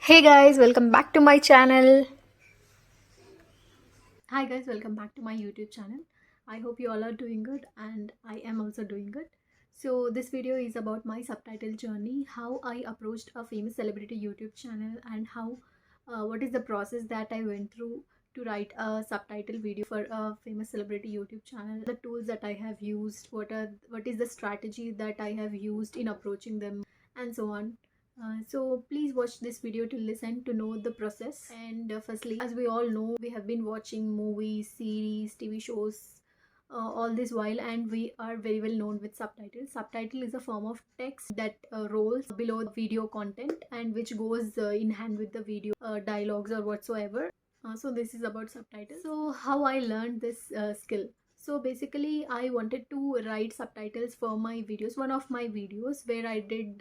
Hey guys, welcome back to my channel. Hi guys, welcome back to my YouTube channel. I hope you all are doing good and I am also doing good. So this video is about my subtitle journey, how I approached a famous celebrity YouTube channel and how what is the process that I went through to write a subtitle video for a famous celebrity YouTube channel, the tools that I have used, what is the strategy that I have used in approaching them and so on. So please watch this video to listen to know the process. And firstly, as we all know, we have been watching movies, series, TV shows all this while, and we are very well known with subtitles. Subtitle is a form of text that rolls below the video content and which goes in hand with the video dialogues or whatsoever. So this is about subtitles. So how I learned this skill. So basically, I wanted to write subtitles for my videos. One of my videos where I did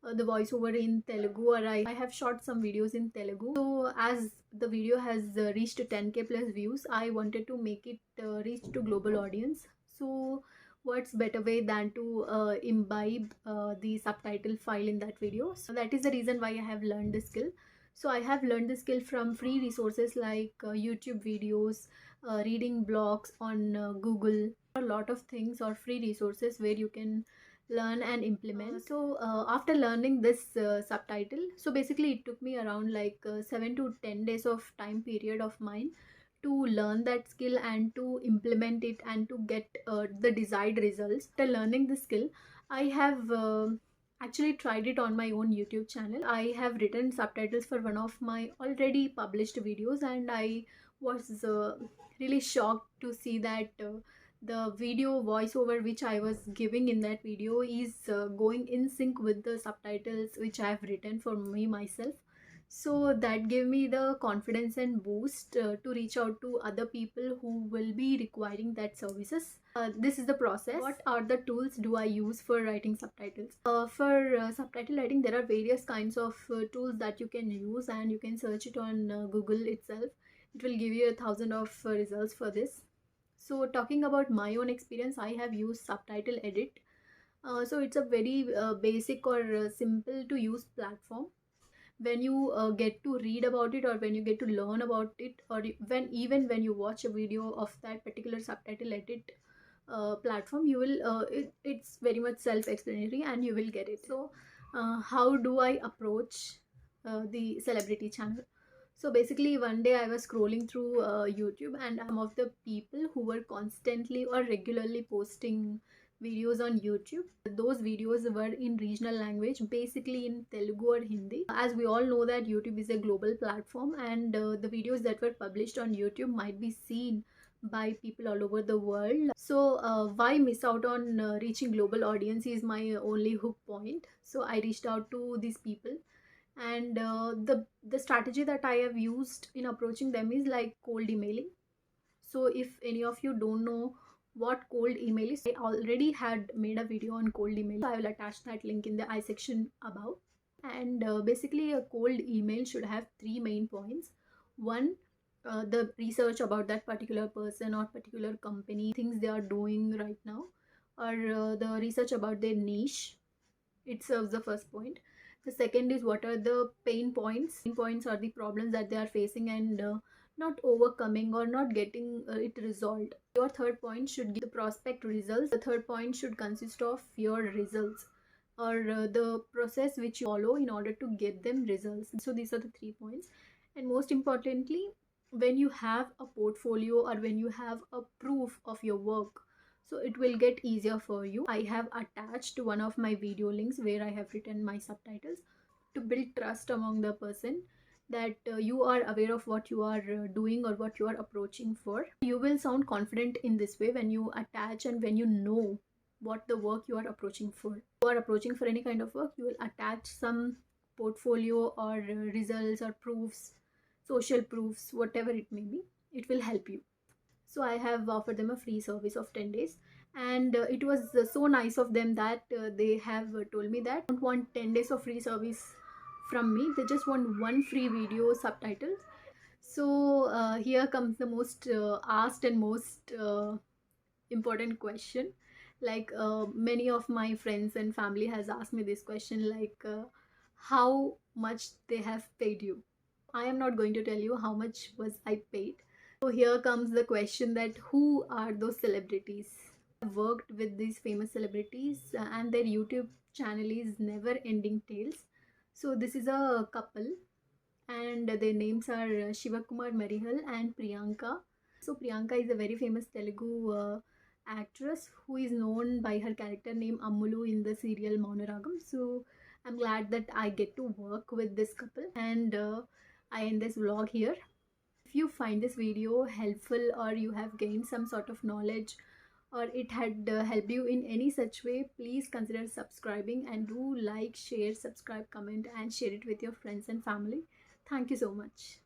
the voiceover in Telugu, or I have shot some videos in Telugu. So as the video has reached 10k plus views, I wanted to make it reach to global audience. So what's better way than to imbibe the subtitle file in that video? So that is the reason why I have learned this skill. So I have learned this skill from free resources like YouTube videos, reading blogs on Google, a lot of things or free resources where you can learn and implement. After learning this subtitle, so basically it took me around like 7 to 10 days of time period of mine to learn that skill and to implement it and to get the desired results. After learning the skill, I have actually tried it on my own YouTube channel. I have written subtitles for one of my already published videos, and I was really shocked to see that the video voiceover which I was giving in that video is going in sync with the subtitles which I have written for me myself. So that gave me the confidence and boost to reach out to other people who will be requiring that services. This is the process. What are the tools do I use for writing subtitles? For subtitle writing, there are various kinds of tools that you can use, and you can search it on Google itself. It will give you 1,000 of results for this. So talking about my own experience, I have used Subtitle Edit. So it's a very basic or simple to use platform. When you get to read about it, or when you get to learn about it, or when even when you watch a video of that particular Subtitle Edit platform, you will it's very much self-explanatory and you will get it. So how do I approach the celebrity channel? So basically, one day I was scrolling through YouTube, and some of the people who were constantly or regularly posting videos on YouTube, those videos were in regional language, basically in Telugu or Hindi. As we all know that YouTube is a global platform, and the videos that were published on YouTube might be seen by people all over the world. So why miss out on reaching global audience is my only hook point. So I reached out to these people, and the strategy that I have used in approaching them is like cold emailing. So if any of you don't know what cold email is, I already had made a video on cold email. So I will attach that link in the I section above. And basically, a cold email should have three main points. One, the research about that particular person or particular company, things they are doing right now, or the research about their niche. It serves the first point. The second is what are the pain points. Pain points are the problems that they are facing and not overcoming or not getting it resolved. Your third point should give the prospect results. The third point should consist of your results, or the process which you follow in order to get them results. So these are the 3 points. And most importantly, when you have a portfolio or when you have a proof of your work, so it will get easier for you. I have attached one of my video links where I have written my subtitles to build trust among the person that you are aware of what you are doing or what you are approaching for. You will sound confident in this way when you attach and when you know what the work you are approaching for. If you are approaching for any kind of work, you will attach some portfolio or results or proofs, social proofs, whatever it may be. It will help you. So I have offered them a free service of 10 days, and it was so nice of them that they have told me that they don't want 10 days of free service from me. They just want one free video subtitles. So here comes the most asked and most important question. Like many of my friends and family has asked me this question, like how much they have paid you. I am not going to tell you how much was I paid. So here comes the question that who are those celebrities? I've worked with these famous celebrities and their YouTube channel is Never Ending Tales. So this is a couple and their names are Shivakumar Marihal and Priyanka. So Priyanka is a very famous Telugu actress who is known by her character name Ammulu in the serial Maunaragam. So I'm glad that I get to work with this couple and I end this vlog here. If you find this video helpful or you have gained some sort of knowledge or it had helped you in any such way, please consider subscribing and do like, share, subscribe, comment and share it with your friends and family. Thank you so much.